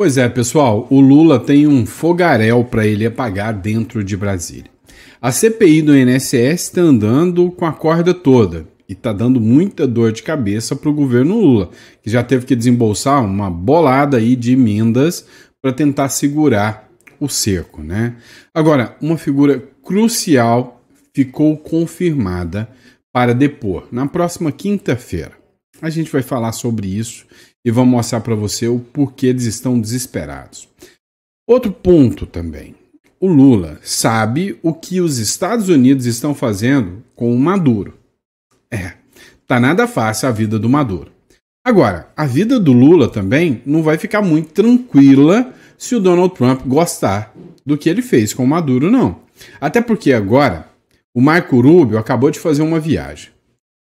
Pois é, pessoal, o Lula tem um fogaréu para ele apagar dentro de Brasília. A CPI do INSS está andando com a corda toda e está dando muita dor de cabeça para o governo Lula, que já teve que desembolsar uma bolada aí de emendas para tentar segurar o cerco, né? Agora, uma figura crucial ficou confirmada para depor na próxima quinta-feira. A gente vai falar sobre isso e vamos mostrar para você o porquê eles estão desesperados. Outro ponto também. O Lula sabe o que os Estados Unidos estão fazendo com o Maduro. Tá nada fácil a vida do Maduro. Agora, a vida do Lula também não vai ficar muito tranquila se o Donald Trump gostar do que ele fez com o Maduro, não. Até porque agora o Marco Rubio acabou de fazer uma viagem.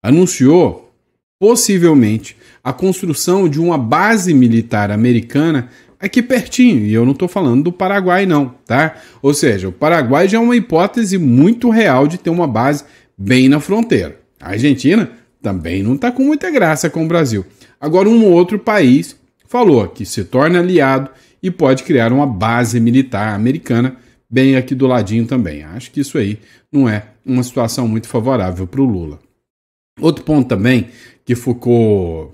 Anunciou, possivelmente, a construção de uma base militar americana aqui pertinho, e eu não estou falando do Paraguai não, tá? Ou seja, o Paraguai já é uma hipótese muito real de ter uma base bem na fronteira. A Argentina também não está com muita graça com o Brasil. Agora, um outro país falou que se torna aliado e pode criar uma base militar americana bem aqui do ladinho também. Acho que isso aí não é uma situação muito favorável para o Lula. Outro ponto também que ficou,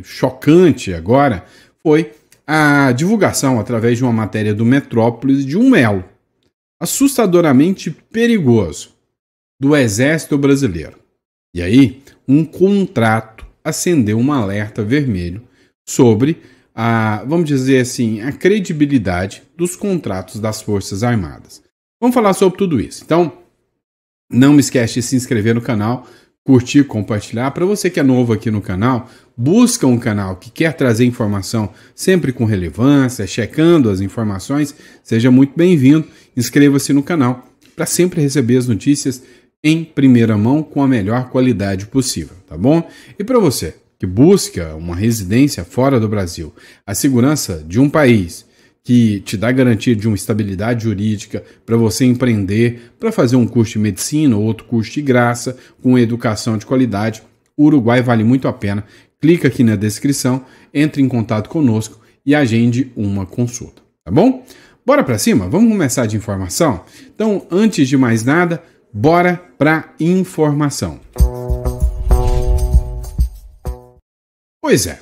chocante agora foi a divulgação, através de uma matéria do Metrópolis, de um elo assustadoramente perigoso do Exército Brasileiro. E aí, um contrato acendeu um alerta vermelho sobre vamos dizer assim, a credibilidade dos contratos das Forças Armadas. Vamos falar sobre tudo isso. Então, não me esquece de se inscrever no canal, curtir, compartilhar. Para você que é novo aqui no canal, busca um canal que quer trazer informação sempre com relevância, checando as informações, seja muito bem-vindo. Inscreva-se no canal para sempre receber as notícias em primeira mão com a melhor qualidade possível, tá bom? E para você que busca uma residência fora do Brasil, a segurança de um país que te dá garantia de uma estabilidade jurídica para você empreender, para fazer um curso de medicina ou outro curso de graça, com educação de qualidade, o Uruguai vale muito a pena. Clica aqui na descrição, entre em contato conosco e agende uma consulta, tá bom? Bora para cima? Vamos começar de informação? Então, antes de mais nada, bora para informação. Pois é,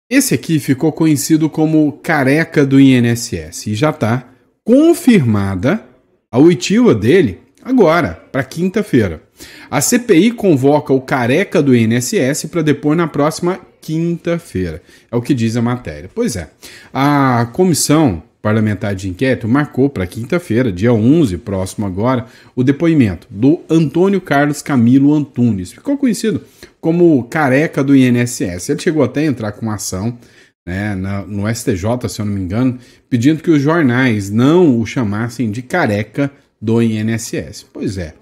esse aqui ficou conhecido como careca do INSS e já está confirmada a oitiva dele agora, para quinta-feira. A CPI convoca o careca do INSS para depor na próxima quinta-feira, é o que diz a matéria. Pois é, a Comissão Parlamentar de Inquérito marcou para quinta-feira, dia 11, próximo agora, o depoimento do Antônio Carlos Camilo Antunes. Ficou conhecido como careca do INSS. Ele chegou até a entrar com uma ação, né, no STJ, se eu não me engano, pedindo que os jornais não o chamassem de careca do INSS. Pois é,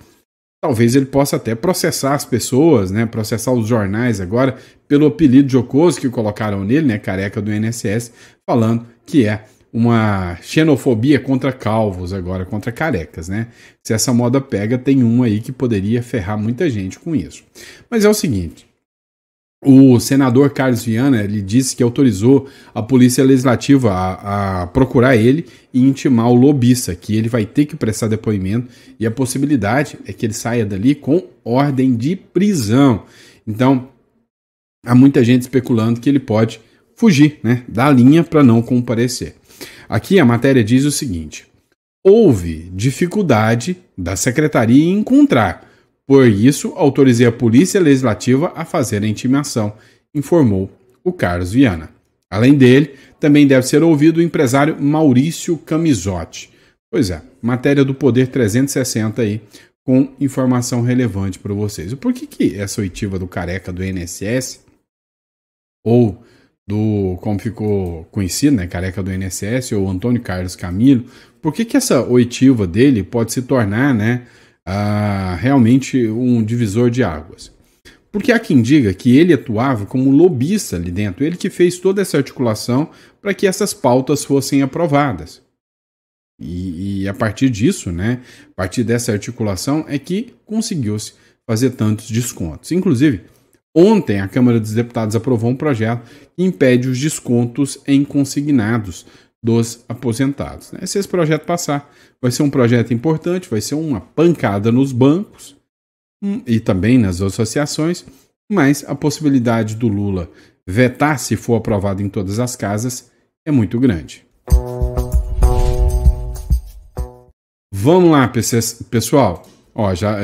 talvez ele possa até processar as pessoas, né, processar os jornais agora pelo apelido jocoso que colocaram nele, né, careca do INSS, falando que é uma xenofobia contra calvos agora, contra carecas, né? Se essa moda pega, tem uma aí que poderia ferrar muita gente com isso. Mas é o seguinte, o senador Carlos Viana, ele disse que autorizou a Polícia Legislativa a procurar ele e intimar o lobista, que ele vai ter que prestar depoimento e a possibilidade é que ele saia dali com ordem de prisão. Então, há muita gente especulando que ele pode fugir, né, da linha para não comparecer. Aqui a matéria diz o seguinte: houve dificuldade da secretaria em encontrar, por isso autorizei a Polícia Legislativa a fazer a intimação, informou o Carlos Viana. Além dele, também deve ser ouvido o empresário Maurício Camisotti. Pois é, matéria do Poder 360 aí, com informação relevante para vocês. Por que essa oitiva do careca do INSS, ou como ficou conhecido, né, careca do INSS, ou Antônio Carlos Camilo, por que essa oitiva dele pode se tornar, né, realmente um divisor de águas? Porque há quem diga que ele atuava como lobista ali dentro, ele que fez toda essa articulação para que essas pautas fossem aprovadas. E a partir disso, né, a partir dessa articulação é que conseguiu-se fazer tantos descontos. Inclusive, Ontem, a Câmara dos Deputados aprovou um projeto que impede os descontos em consignados dos aposentados. Se esse projeto passar, vai ser um projeto importante, vai ser uma pancada nos bancos e também nas associações, mas a possibilidade do Lula vetar, se for aprovado em todas as casas, é muito grande. Vamos lá, pessoal.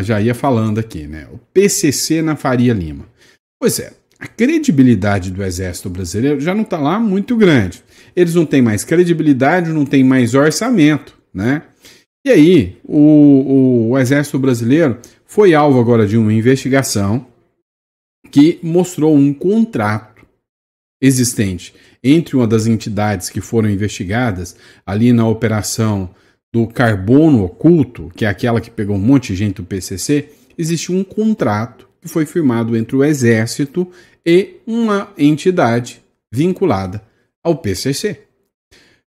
Já ia falando aqui, né? O PCC na Faria Lima. Pois é, a credibilidade do Exército Brasileiro já não está lá muito grande. Eles não têm mais credibilidade, não têm mais orçamento, né? E aí, o Exército Brasileiro foi alvo agora de uma investigação que mostrou um contrato existente entre uma das entidades que foram investigadas ali na operação do Carbono Oculto, que é aquela que pegou um monte de gente do PCC. Existe um contrato que foi firmado entre o Exército e uma entidade vinculada ao PCC.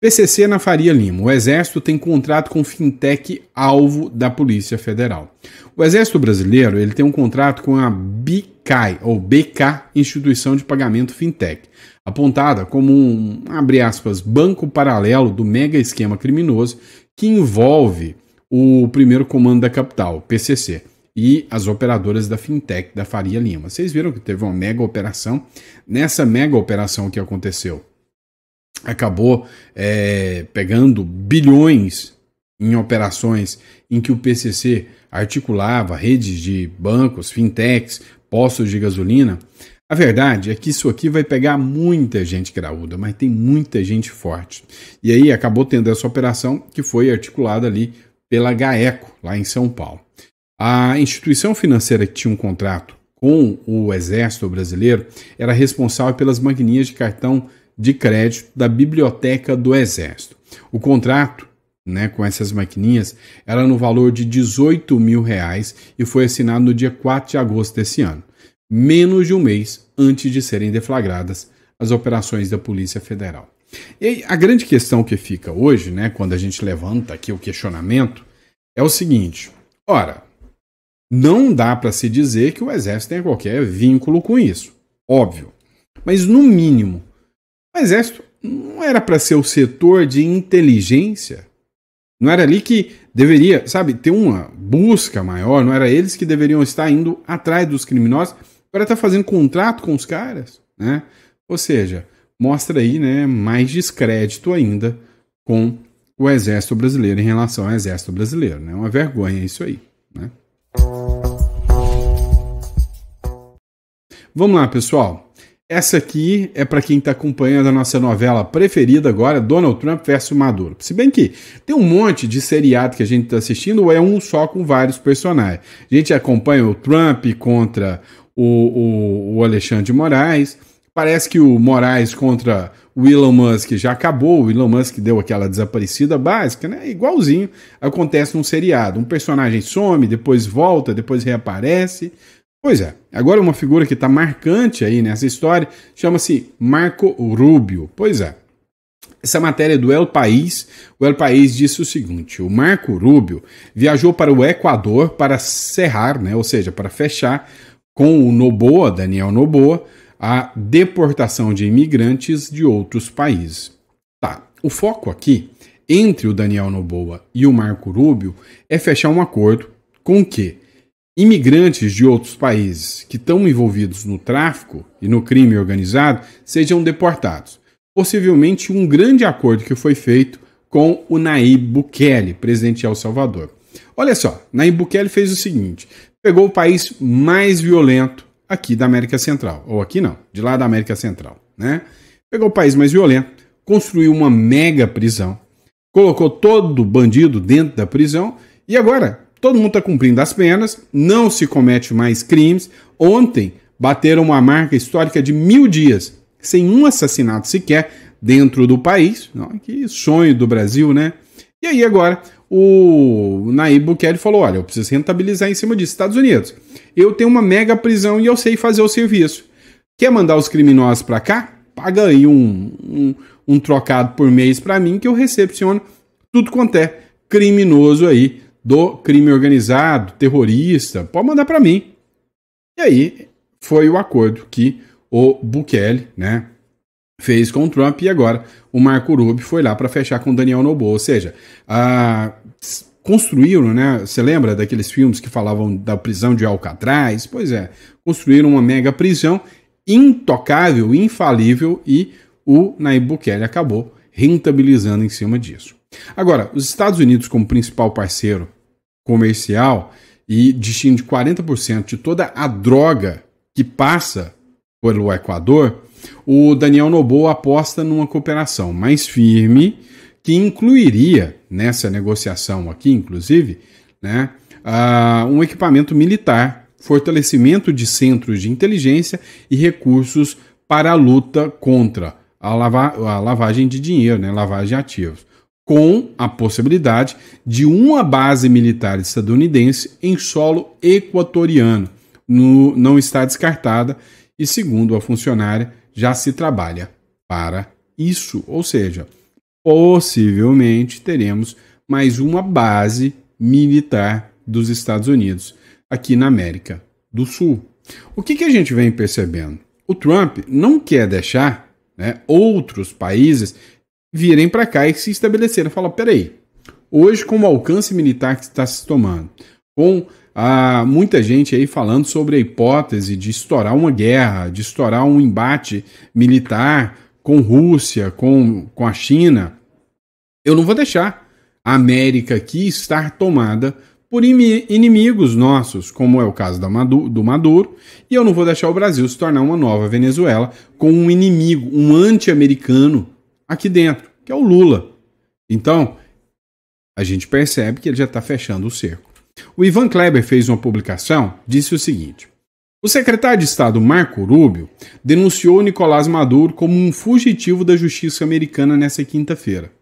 PCC na Faria Lima. O Exército tem contrato com fintech alvo da Polícia Federal. O Exército Brasileiro ele tem um contrato com a BCAI, ou BK, Instituição de Pagamento Fintech, apontada como um, abre aspas, banco paralelo do mega esquema criminoso que envolve o primeiro comando da capital, PCC, e as operadoras da fintech da Faria Lima. Vocês viram que teve uma mega operação. Nessa mega operação que aconteceu, acabou pegando bilhões em operações em que o PCC articulava redes de bancos, fintechs, postos de gasolina. A verdade é que isso aqui vai pegar muita gente graúda, mas tem muita gente forte. E aí acabou tendo essa operação que foi articulada ali pela GAECO, lá em São Paulo. A instituição financeira que tinha um contrato com o Exército Brasileiro era responsável pelas maquininhas de cartão de crédito da Biblioteca do Exército. O contrato, com essas maquininhas era no valor de R$18 mil e foi assinado no dia 4 de agosto desse ano, menos de um mês antes de serem deflagradas as operações da Polícia Federal. E aí, a grande questão que fica hoje, quando a gente levanta aqui o questionamento, é o seguinte: ora, não dá para se dizer que o Exército tenha qualquer vínculo com isso, óbvio, mas no mínimo, o Exército não era para ser o setor de inteligência? Não era ali que deveria, ter uma busca maior? Não era eles que deveriam estar indo atrás dos criminosos para estar fazendo contrato com os caras? Ou seja, mostra aí mais descrédito ainda com o Exército Brasileiro em relação ao Exército Brasileiro. É uma vergonha isso aí. Vamos lá, pessoal. Essa aqui é para quem está acompanhando a nossa novela preferida agora, Donald Trump versus Maduro. Se bem que tem um monte de seriado que a gente está assistindo, ou é um só com vários personagens. A gente acompanha o Trump contra o Alexandre de Moraes. Parece que o Moraes contra o Elon Musk já acabou. O Elon Musk deu aquela desaparecida básica, igualzinho acontece num seriado. Um personagem some, depois volta, depois reaparece. Pois é, agora uma figura que está marcante aí nessa história chama-se Marco Rubio. Pois é, essa matéria é do El País. O El País disse o seguinte: o Marco Rubio viajou para o Equador para cerrar, ou seja, para fechar com o Noboa, Daniel Noboa, a deportação de imigrantes de outros países. O foco aqui, entre o Daniel Noboa e o Marco Rubio, é fechar um acordo com que imigrantes de outros países que estão envolvidos no tráfico e no crime organizado sejam deportados. Possivelmente um grande acordo que foi feito com o Nayib Bukele, presidente de El Salvador. Olha só, Nayib Bukele fez o seguinte: pegou o país mais violento aqui da América Central, ou aqui não, de lá da América Central, Pegou o país mais violento, construiu uma mega prisão, colocou todo bandido dentro da prisão e agora todo mundo está cumprindo as penas, não se comete mais crimes. Ontem bateram uma marca histórica de 1000 dias, sem um assassinato sequer dentro do país. Que sonho do Brasil, E aí agora o Nayib Bukele falou: olha, eu preciso rentabilizar em cima disso. Estados Unidos, eu tenho uma mega prisão e eu sei fazer o serviço. Quer mandar os criminosos para cá? Paga aí um trocado por mês para mim que eu recepciono tudo quanto é criminoso aí do crime organizado, terrorista, pode mandar para mim. E aí foi o acordo que o Bukele, né, fez com o Trump, e agora o Marco Rubio foi lá para fechar com o Daniel Noboa. Ou seja, construíram, né? Você lembra daqueles filmes que falavam da prisão de Alcatraz? Pois é, construíram uma mega prisão intocável, infalível, e o Nayib Bukele acabou rentabilizando em cima disso. Agora, os Estados Unidos, como principal parceiro comercial e destino de 40% de toda a droga que passa pelo Equador, o Daniel Noboa aposta numa cooperação mais firme, que incluiria nessa negociação aqui, inclusive, né, um equipamento militar, fortalecimento de centros de inteligência e recursos para a luta contra a lavagem de dinheiro, né, lavagem de ativos, com a possibilidade de uma base militar estadunidense em solo equatoriano. Não está descartada e, segundo a funcionária, já se trabalha para isso. Ou seja, possivelmente teremos mais uma base militar dos Estados Unidos aqui na América do Sul. O que a gente vem percebendo? O Trump não quer deixar, né, outros países virem para cá e se estabelecerem. Fala, peraí, hoje com o alcance militar que está se tomando, com muita gente aí falando sobre a hipótese de estourar uma guerra, de estourar um embate militar com Rússia, com a China, eu não vou deixar a América aqui estar tomada por inimigos nossos, como é o caso do Maduro, e eu não vou deixar o Brasil se tornar uma nova Venezuela com um inimigo, um anti-americano aqui dentro, que é o Lula. Então, a gente percebe que ele já está fechando o cerco. O Ivan Kleber fez uma publicação, disse o seguinte: o secretário de Estado Marco Rubio denunciou Nicolás Maduro como um fugitivo da justiça americana nesta quinta-feira.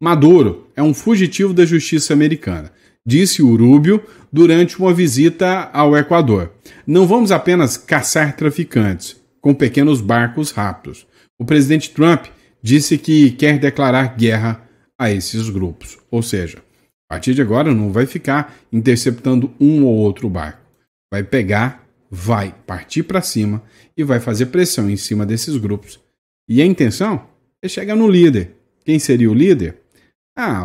Maduro é um fugitivo da justiça americana, disse o Rubio durante uma visita ao Equador. Não vamos apenas caçar traficantes com pequenos barcos rápidos. O presidente Trump disse que quer declarar guerra a esses grupos. Ou seja, a partir de agora não vai ficar interceptando um ou outro barco. Vai pegar, vai partir para cima e vai fazer pressão em cima desses grupos. E a intenção é chegar no líder. Quem seria o líder?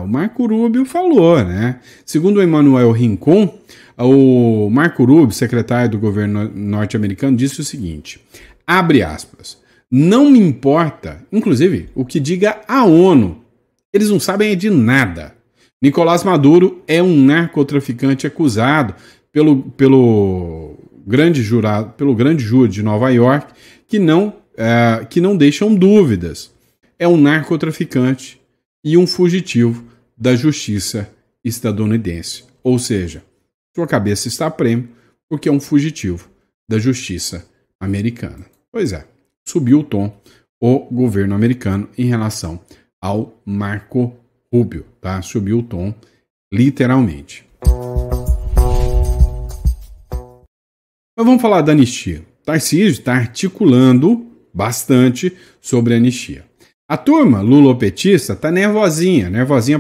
O Marco Rubio falou, né? Segundo o Emmanuel Rincon, o Marco Rubio, secretário do governo norte-americano, disse o seguinte, abre aspas, não me importa, inclusive, o que diga a ONU. Eles não sabem de nada. Nicolás Maduro é um narcotraficante acusado pelo grande júri de Nova York, que não deixam dúvidas. É um narcotraficante e um fugitivo da justiça estadunidense. Ou seja, sua cabeça está a prêmio porque é um fugitivo da justiça americana. Pois é, subiu o tom o governo americano em relação ao Marco Rubio, tá? Subiu o tom literalmente. Mas vamos falar da anistia. Tarcísio está articulando bastante sobre a anistia. A turma lulopetista está nervosinha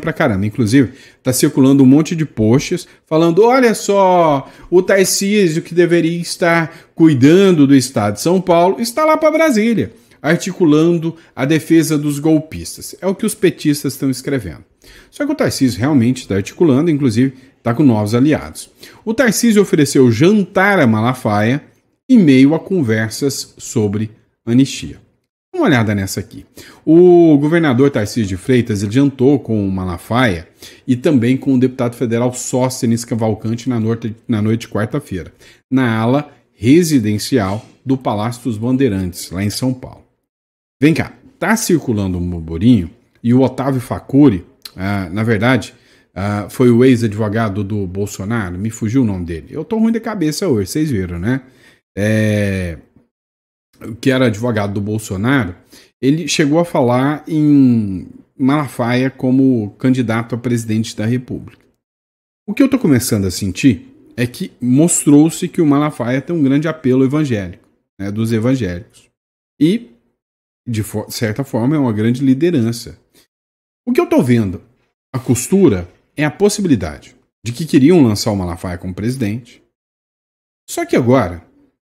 pra caramba. Inclusive, está circulando um monte de posts falando, olha só, o Tarcísio que deveria estar cuidando do estado de São Paulo está lá para Brasília, articulando a defesa dos golpistas. É o que os petistas estão escrevendo. Só que o Tarcísio realmente está articulando, inclusive está com novos aliados. O Tarcísio ofereceu jantar a Malafaia em meio a conversas sobre anistia. Dá uma olhada nessa aqui. O governador Tarcísio de Freitas ele jantou com o Malafaia e também com o deputado federal Sóstenes Cavalcante na noite de quarta-feira, na ala residencial do Palácio dos Bandeirantes, lá em São Paulo. Vem cá, tá circulando um burburinho e o Otávio Facuri, na verdade, foi o ex-advogado do Bolsonaro, me fugiu o nome dele. Eu tô ruim de cabeça hoje, vocês viram, né? Que era advogado do Bolsonaro, ele chegou a falar em Malafaia como candidato a presidente da República. O que eu tô começando a sentir é que mostrou-se que o Malafaia tem um grande apelo evangélico, né, dos evangélicos. E, de certa forma, é uma grande liderança. O que eu tô vendo, a costura, é a possibilidade de que queriam lançar o Malafaia como presidente. Só que agora,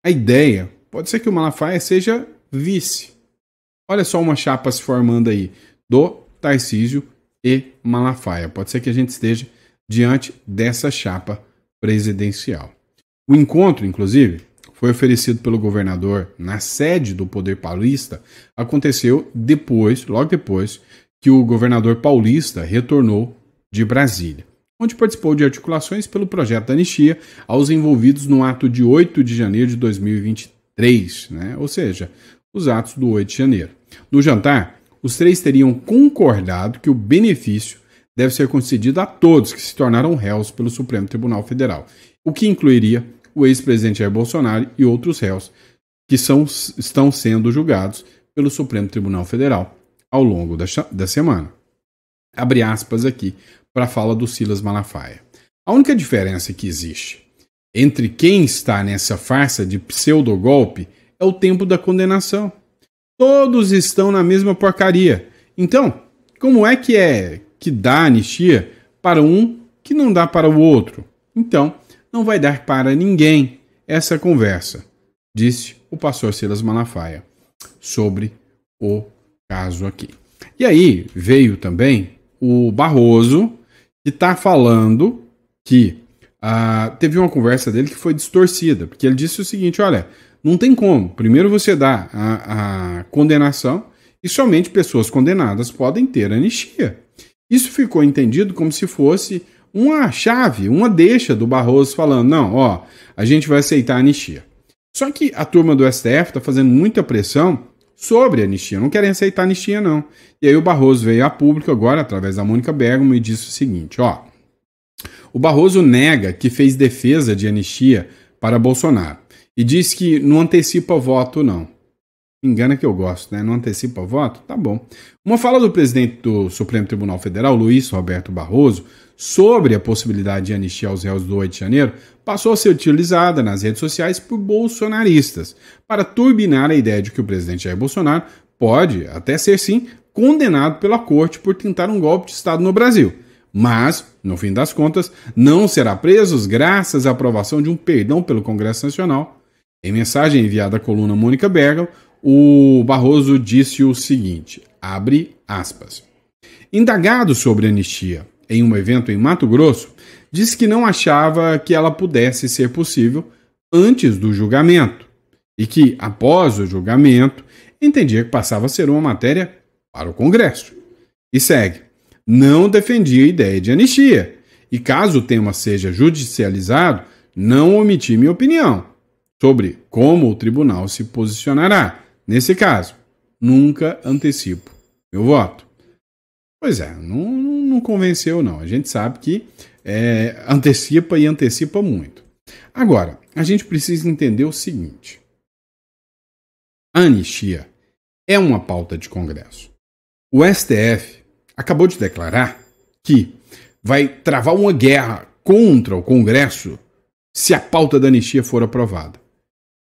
a ideia pode ser que o Malafaia seja vice. Olha só uma chapa se formando aí do Tarcísio e Malafaia. Pode ser que a gente esteja diante dessa chapa presidencial. O encontro, inclusive, foi oferecido pelo governador na sede do Poder Paulista, aconteceu logo depois que o governador paulista retornou de Brasília, onde participou de articulações pelo projeto da anistia aos envolvidos no ato de 8 de janeiro de 2023, né? Ou seja, os atos do 8 de janeiro. No jantar, os três teriam concordado que o benefício deve ser concedido a todos que se tornaram réus pelo Supremo Tribunal Federal, o que incluiria o ex-presidente Jair Bolsonaro e outros réus que estão sendo julgados pelo Supremo Tribunal Federal ao longo da semana. Abre aspas aqui para a fala do Silas Malafaia. A única diferença que existe entre quem está nessa farsa de pseudo-golpe é o tempo da condenação. Todos estão na mesma porcaria. Então, como é que dá anistia para um que não dá para o outro? Então, não vai dar para ninguém essa conversa, disse o pastor Silas Malafaia sobre o caso aqui. E aí veio também o Barroso, que está falando que teve uma conversa dele que foi distorcida, porque ele disse o seguinte, olha, não tem como, primeiro você dá a condenação e somente pessoas condenadas podem ter anistia. Isso ficou entendido como se fosse uma chave, uma deixa do Barroso falando, não, ó, a gente vai aceitar a anistia. Só que a turma do STF está fazendo muita pressão sobre a anistia, não querem aceitar a anistia não. E aí o Barroso veio a público agora, através da Mônica Bergamo, e disse o seguinte, ó, o Barroso nega que fez defesa de anistia para Bolsonaro e diz que não antecipa voto não. Engana que eu gosto, né? Não antecipa voto? Tá bom. Uma fala do presidente do Supremo Tribunal Federal, Luiz Roberto Barroso, sobre a possibilidade de anistia aos réus do 8 de janeiro, passou a ser utilizada nas redes sociais por bolsonaristas para turbinar a ideia de que o presidente Jair Bolsonaro pode, até ser sim, condenado pela corte por tentar um golpe de Estado no Brasil. Mas, no fim das contas, não será preso graças à aprovação de um perdão pelo Congresso Nacional. Em mensagem enviada à coluna Mônica Bergamo, o Barroso disse o seguinte, abre aspas. Indagado sobre anistia em um evento em Mato Grosso, disse que não achava que ela pudesse ser possível antes do julgamento e que, após o julgamento, entendia que passava a ser uma matéria para o Congresso. E segue, não defendia a ideia de anistia e, caso o tema seja judicializado, não omiti minha opinião sobre como o tribunal se posicionará. Nesse caso, nunca antecipo meu voto. Pois é, não convenceu não. A gente sabe que antecipa e antecipa muito. Agora, a gente precisa entender o seguinte. A anistia é uma pauta de Congresso. O STF acabou de declarar que vai travar uma guerra contra o Congresso se a pauta da anistia for aprovada.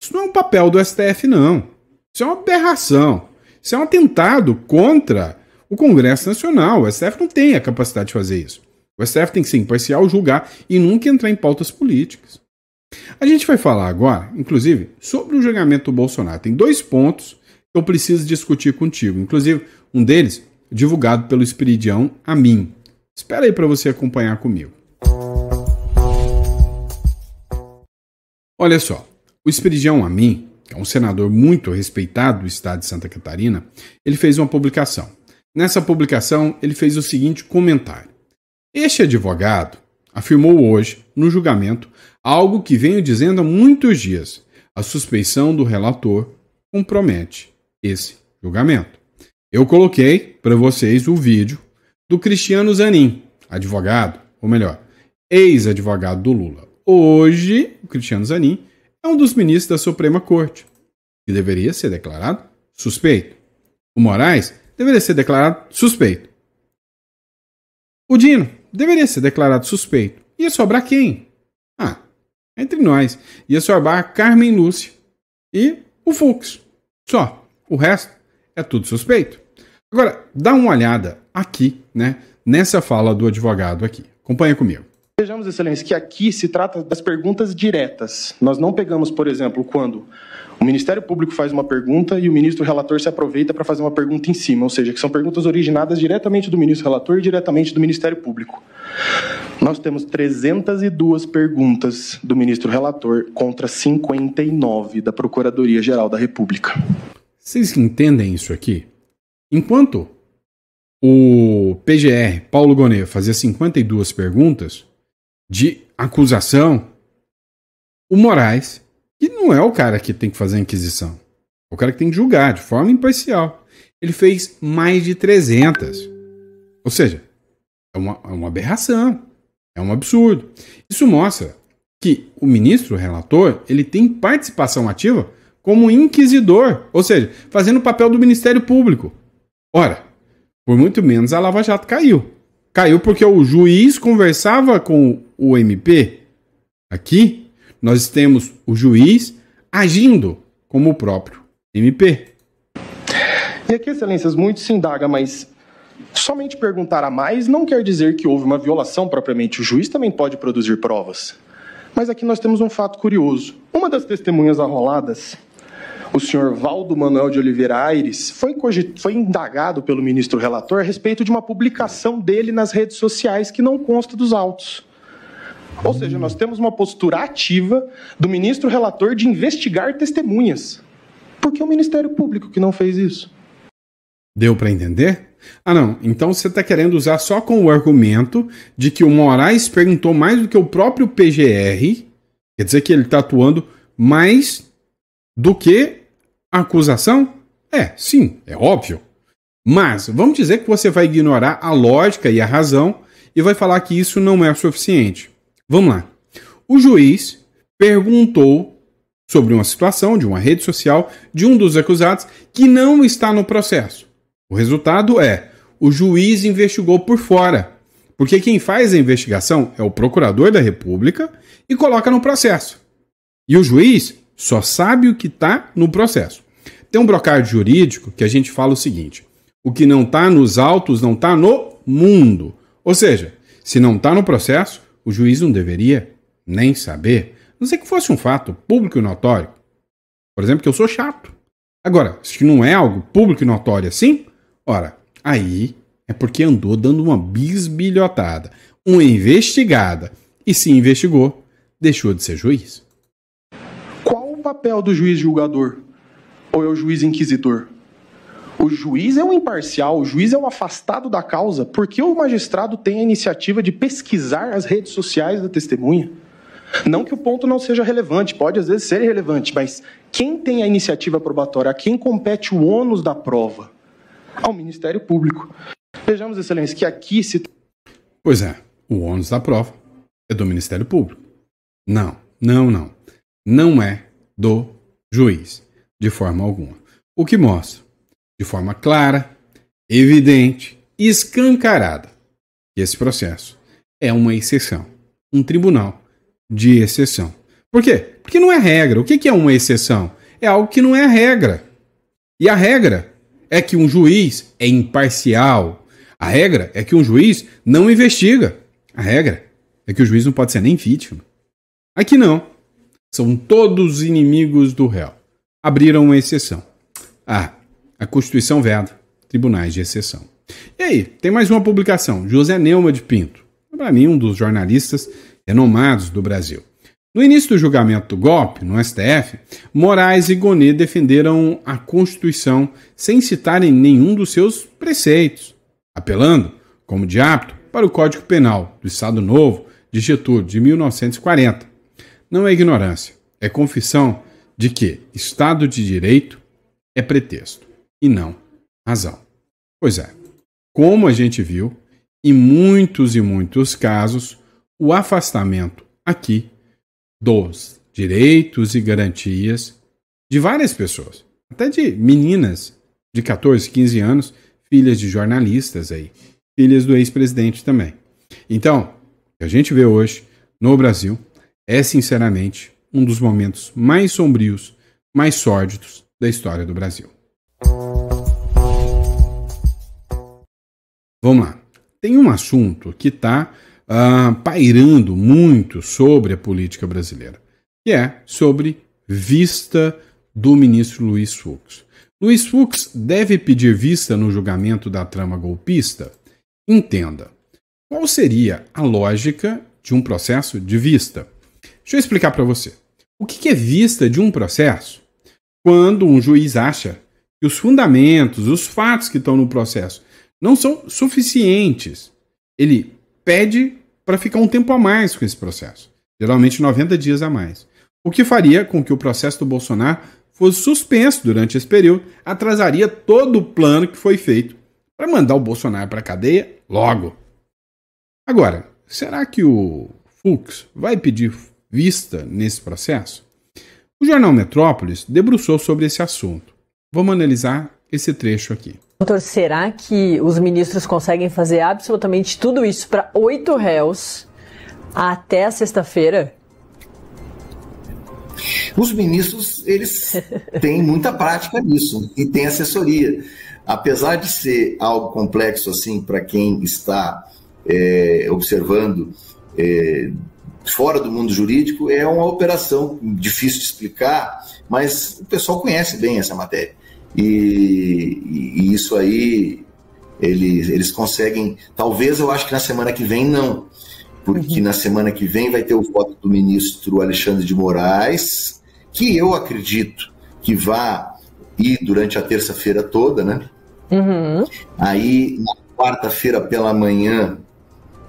Isso não é um papel do STF, não. Isso é uma aberração. Isso é um atentado contra o Congresso Nacional. O STF não tem a capacidade de fazer isso. O STF tem que ser imparcial, julgar e nunca entrar em pautas políticas. A gente vai falar agora, inclusive, sobre o julgamento do Bolsonaro. Tem 2 pontos que eu preciso discutir contigo. Inclusive, um deles divulgado pelo Esperidião Amin. Espera aí para você acompanhar comigo. Olha só, o Esperidião Amin, que é um senador muito respeitado do estado de Santa Catarina, ele fez uma publicação. Nessa publicação, ele fez o seguinte comentário. Este advogado afirmou hoje, no julgamento, algo que venho dizendo há muitos dias. A suspeição do relator compromete esse julgamento. Eu coloquei para vocês o vídeo do Cristiano Zanin, advogado, ou melhor, ex-advogado do Lula. Hoje, o Cristiano Zanin é um dos ministros da Suprema Corte, que deveria ser declarado suspeito. O Moraes deveria ser declarado suspeito. O Dino deveria ser declarado suspeito. Ia sobrar quem? Entre nós. Ia sobrar a Carmen Lúcia e o Fux. Só. O resto é tudo suspeito. Agora, dá uma olhada aqui, né, nessa fala do advogado aqui. Acompanha comigo. Vejamos, Excelência, que aqui se trata das perguntas diretas. Nós não pegamos, por exemplo, quando o Ministério Público faz uma pergunta e o ministro relator se aproveita para fazer uma pergunta em cima, ou seja, que são perguntas originadas diretamente do ministro relator e diretamente do Ministério Público. Nós temos 302 perguntas do ministro relator contra 59 da Procuradoria-Geral da República. Vocês entendem isso aqui? Enquanto o PGR, Paulo Gonet, fazia 52 perguntas de acusação, o Moraes, que não é o cara que tem que fazer a inquisição, é o cara que tem que julgar de forma imparcial, ele fez mais de 300. Ou seja, é uma aberração, é um absurdo. Isso mostra que o ministro relator ele tem participação ativa como inquisidor, ou seja, fazendo o papel do Ministério Público. Ora, por muito menos a Lava Jato caiu. Caiu porque o juiz conversava com o MP. Aqui, nós temos o juiz agindo como o próprio MP. E aqui, Excelências, muito se indaga, mas somente perguntar a mais não quer dizer que houve uma violação propriamente. O juiz também pode produzir provas. Mas aqui nós temos um fato curioso. Uma das testemunhas arroladas, o senhor Valdo Manuel de Oliveira Aires, foi indagado pelo ministro relator a respeito de uma publicação dele nas redes sociais que não consta dos autos. Ou seja, nós temos uma postura ativa do ministro relator de investigar testemunhas. Por que o Ministério Público que não fez isso? Deu para entender? Ah, não. Então você está querendo usar só com o argumento de que o Moraes perguntou mais do que o próprio PGR, quer dizer que ele está atuando mais do que a acusação? Sim, é óbvio. Mas vamos dizer que você vai ignorar a lógica e a razão e vai falar que isso não é suficiente. Vamos lá. O juiz perguntou sobre uma situação de uma rede social de um dos acusados que não está no processo. O resultado é: o juiz investigou por fora, porque quem faz a investigação é o procurador da República e coloca no processo. E o juiz só sabe o que está no processo. Tem um brocário jurídico que a gente fala o seguinte: o que não está nos autos não está no mundo. Ou seja, se não está no processo, o juiz não deveria nem saber, a não ser que fosse um fato público e notório. Por exemplo, que eu sou chato. Agora, se não é algo público e notório assim, ora, aí é porque andou dando uma bisbilhotada, uma investigada, e se investigou, deixou de ser juiz. Qual o papel do juiz julgador? Ou é o juiz inquisidor? O juiz é um imparcial, o juiz é um afastado da causa, porque o magistrado tem a iniciativa de pesquisar as redes sociais da testemunha. Não que o ponto não seja relevante, pode às vezes ser irrelevante, mas quem tem a iniciativa probatória, a quem compete o ônus da prova? Ao Ministério Público. Vejamos, Excelência, que aqui se... Pois é, o ônus da prova é do Ministério Público. Não é do juiz, de forma alguma. O que mostra, de forma clara, evidente e escancarada, que esse processo é uma exceção, um tribunal de exceção. Por quê? Porque não é regra. O que é uma exceção? É algo que não é a regra. E a regra é que um juiz é imparcial. A regra é que um juiz não investiga. A regra é que o juiz não pode ser nem vítima. Aqui não. São todos inimigos do réu. Abriram uma exceção. A Constituição veda tribunais de exceção. E aí, tem mais uma publicação. José Neumann de Pinto. Para mim, um dos jornalistas renomados do Brasil. No início do julgamento do golpe, no STF, Moraes e Gonet defenderam a Constituição sem citarem nenhum dos seus preceitos, apelando, como de hábito, para o Código Penal do Estado Novo de Getúlio, de 1940. Não é ignorância, é confissão de que Estado de Direito é pretexto e não razão. Pois é, como a gente viu, em muitos e muitos casos, o afastamento aqui dos direitos e garantias de várias pessoas, até de meninas de 14, 15 anos, filhas de jornalistas aí, filhas do ex-presidente também. Então, o que a gente vê hoje no Brasil é, sinceramente, um dos momentos mais sombrios, mais sórdidos da história do Brasil. Vamos lá. Tem um assunto que está pairando muito sobre a política brasileira, que é sobre vista do ministro Luiz Fux. Luiz Fux deve pedir vista no julgamento da trama golpista? Entenda. Qual seria a lógica de um processo de vista? Deixa eu explicar para você. O que é vista de um processo? Quando um juiz acha que os fundamentos, os fatos que estão no processo não são suficientes, ele pede para ficar um tempo a mais com esse processo, geralmente 90 dias a mais. O que faria com que o processo do Bolsonaro fosse suspenso durante esse período, atrasaria todo o plano que foi feito para mandar o Bolsonaro para a cadeia logo. Agora, será que o Fux vai pedir vista nesse processo? O jornal Metrópolis debruçou sobre esse assunto. Vamos analisar esse trecho aqui. Doutor, será que os ministros conseguem fazer absolutamente tudo isso para 8 réus até a sexta-feira? Os ministros, eles têm muita prática nisso e têm assessoria. Apesar de ser algo complexo assim para quem está observando fora do mundo jurídico, é uma operação difícil de explicar, mas o pessoal conhece bem essa matéria. E isso aí, eles conseguem, talvez eu acho que na semana que vem não, porque na semana que vem vai ter o voto do ministro Alexandre de Moraes, que eu acredito que vai ir durante a terça-feira toda, né? Aí, na quarta-feira pela manhã,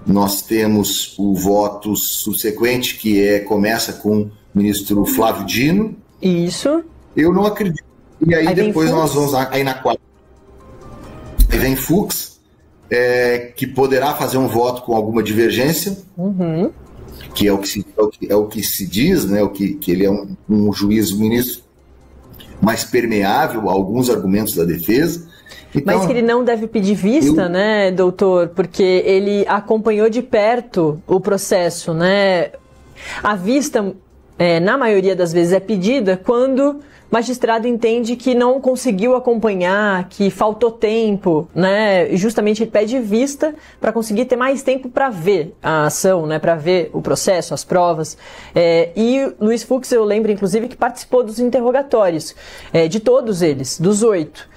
nós temos o voto subsequente, que começa com o ministro Flávio Dino. Isso. Eu não acredito. E aí depois nós vamos aí na quarta. Aí vem Fux, que poderá fazer um voto com alguma divergência, que é o que se diz, né? Que ele é um juiz, um ministro mais permeável a alguns argumentos da defesa. Então, mas que ele não deve pedir vista, né, doutor? Porque ele acompanhou de perto o processo, né? A vista, na maioria das vezes, é pedida quando o magistrado entende que não conseguiu acompanhar, que faltou tempo, né? E justamente ele pede vista para conseguir ter mais tempo para ver a ação, né? Para ver o processo, as provas. E Luiz Fux, eu lembro, inclusive, que participou dos interrogatórios, de todos eles, dos 8.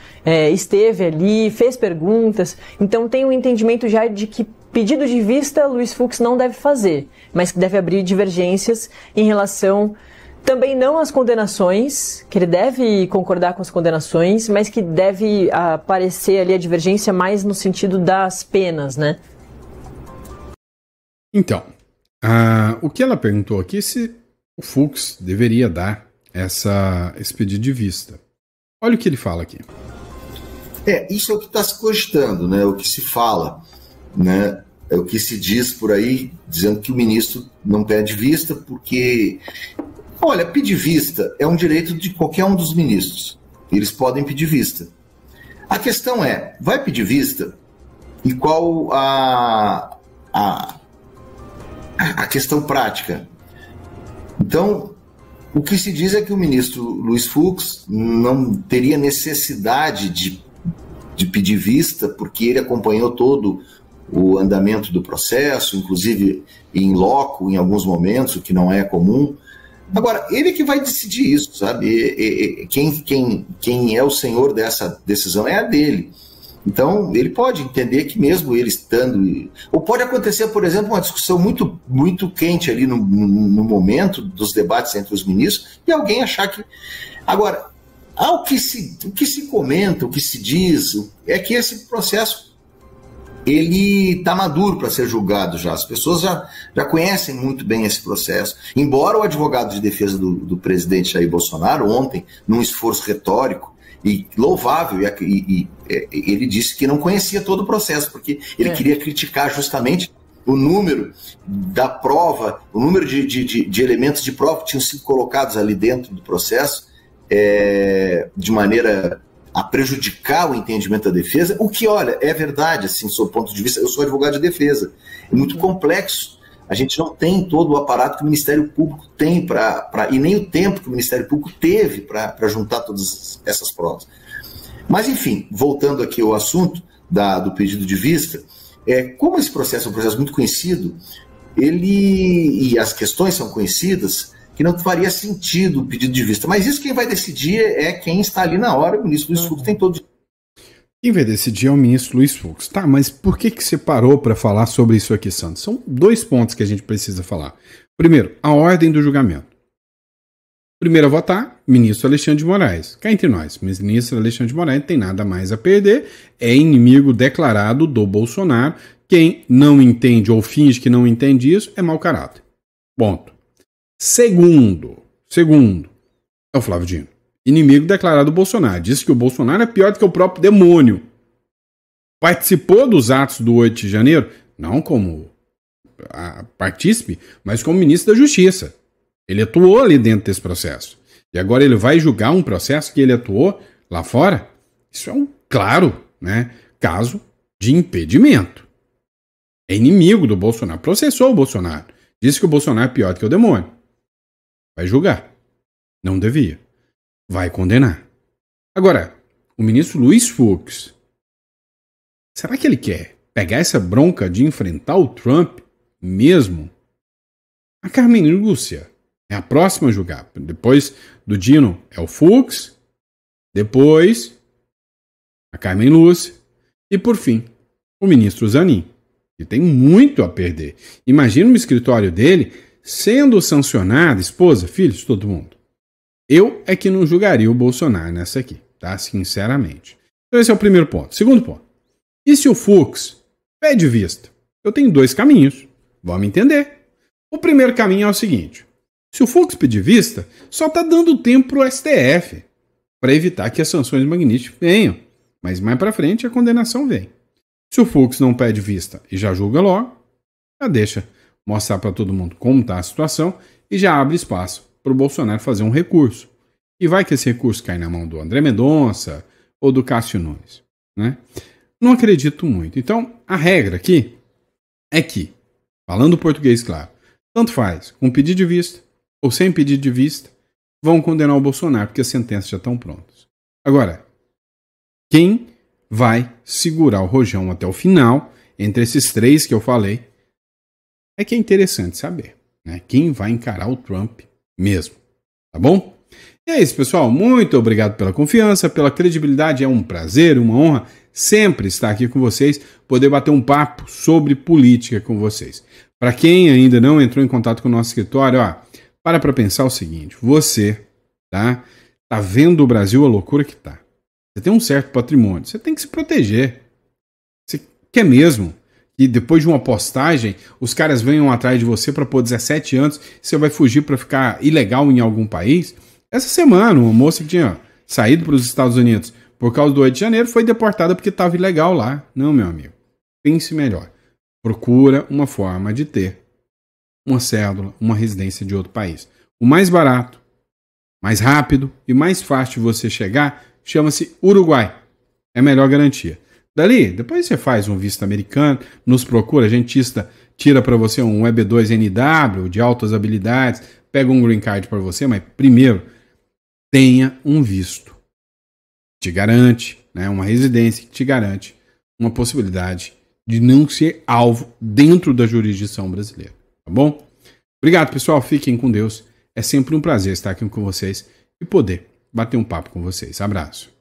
Esteve ali, fez perguntas, então tem um entendimento já de que pedido de vista Luiz Fux não deve fazer, mas que deve abrir divergências em relação também não às condenações, que ele deve concordar com as condenações, mas que deve aparecer ali a divergência mais no sentido das penas, né? Então, o que ela perguntou aqui é se o Fux deveria dar esse pedido de vista. Olha o que ele fala aqui. Isso é o que está se cogitando, né? O que se fala, né? É o que se diz por aí, dizendo que o ministro não pede vista porque, olha, pedir vista é um direito de qualquer um dos ministros. Eles podem pedir vista. A questão vai pedir vista? E qual a questão prática? Então, o que se diz é que o ministro Luiz Fux não teria necessidade de pedir vista, porque ele acompanhou todo o andamento do processo, inclusive em loco, em alguns momentos, o que não é comum. Agora, ele que vai decidir isso, sabe? Quem é o senhor dessa decisão é a dele. Então, ele pode entender que mesmo ele estando... Ou pode acontecer, por exemplo, uma discussão muito, muito quente ali no momento dos debates entre os ministros e alguém achar que... Agora, o que se comenta, o que se diz, é que esse processo ele está maduro para ser julgado já. As pessoas já conhecem muito bem esse processo. Embora o advogado de defesa do presidente Jair Bolsonaro, ontem, num esforço retórico e louvável, ele disse que não conhecia todo o processo, porque ele queria criticar justamente o número da prova, o número de elementos de prova que tinham sido colocados ali dentro do processo, de maneira a prejudicar o entendimento da defesa, o que, olha, é verdade, assim, do seu ponto de vista, eu sou advogado de defesa, é muito complexo, a gente não tem todo o aparato que o Ministério Público tem e nem o tempo que o Ministério Público teve para juntar todas essas provas. Mas, enfim, voltando aqui ao assunto do pedido de vista, Como esse processo é um processo muito conhecido, e as questões são conhecidas, que não faria sentido o pedido de vista. Mas isso quem vai decidir é quem está ali na hora. O ministro Luiz Fux tem todo. Quem vai decidir é o ministro Luiz Fux. Tá, mas por que você parou para falar sobre isso aqui, Santos? São 2 pontos que a gente precisa falar. Primeiro, a ordem do julgamento. Primeiro a votar, ministro Alexandre de Moraes. Cá entre nós, ministro Alexandre de Moraes não tem nada mais a perder, é inimigo declarado do Bolsonaro. Quem não entende ou finge que não entende isso é mau caráter. Ponto. Segundo, é o Flávio Dino. Inimigo declarado do Bolsonaro. Disse que o Bolsonaro é pior do que o próprio demônio. Participou dos atos do 8 de janeiro, não como partícipe, mas como ministro da Justiça. Ele atuou ali dentro desse processo. E agora ele vai julgar um processo que ele atuou lá fora? Isso é um claro, caso de impedimento. É inimigo do Bolsonaro. Processou o Bolsonaro. Disse que o Bolsonaro é pior do que o demônio. Vai julgar. Não devia. Vai condenar. Agora, o ministro Luiz Fux, será que ele quer pegar essa bronca de enfrentar o Trump mesmo? A Carmen Lúcia é a próxima a julgar. Depois do Dino é o Fux, depois a Carmen Lúcia e, por fim, o ministro Zanin, que tem muito a perder. Imagina o escritório dele sendo sancionado, esposa, filhos, todo mundo. Eu é que não julgaria o Bolsonaro nessa aqui, tá? Sinceramente. Então esse é o primeiro ponto. Segundo ponto. E se o Fux pede vista? Eu tenho 2 caminhos. Vamos entender. O primeiro caminho é o seguinte. Se o Fux pedir vista, só está dando tempo para o STF para evitar que as sanções magníficas venham. Mas mais para frente a condenação vem. Se o Fux não pede vista e já julga logo, já deixa mostrar para todo mundo como está a situação e já abre espaço para o Bolsonaro fazer um recurso. E vai que esse recurso cai na mão do André Mendonça ou do Cássio Nunes. Não acredito muito. Então, a regra aqui é que, falando português claro, tanto faz com pedido de vista ou sem pedido de vista, vão condenar o Bolsonaro porque as sentenças já estão prontas. Agora, quem vai segurar o rojão até o final, entre esses 3 que eu falei, é que é interessante saber, quem vai encarar o Trump mesmo, tá bom? E é isso, pessoal, muito obrigado pela confiança, pela credibilidade, é um prazer, uma honra sempre estar aqui com vocês, poder bater um papo sobre política com vocês. Para quem ainda não entrou em contato com o nosso escritório, para pensar o seguinte, você, tá vendo o Brasil a loucura que tá. Você tem um certo patrimônio, você tem que se proteger. Você quer mesmo que depois de uma postagem, os caras venham atrás de você para pôr 17 anos, você vai fugir para ficar ilegal em algum país? Essa semana, uma moça que tinha saído para os Estados Unidos por causa do 8 de janeiro foi deportada porque estava ilegal lá. Não, meu amigo. Pense melhor. Procura uma forma de ter uma cédula, uma residência de outro país. O mais barato, mais rápido e mais fácil de você chegar chama-se Uruguai. É a melhor garantia. Dali, depois você faz um visto americano, nos procura, a gente tira para você um EB2NW de altas habilidades, pega um green card para você, mas primeiro, tenha um visto. Te garante, uma residência que te garante uma possibilidade de não ser alvo dentro da jurisdição brasileira. Tá bom? Obrigado, pessoal. Fiquem com Deus. É sempre um prazer estar aqui com vocês e poder bater um papo com vocês. Abraço.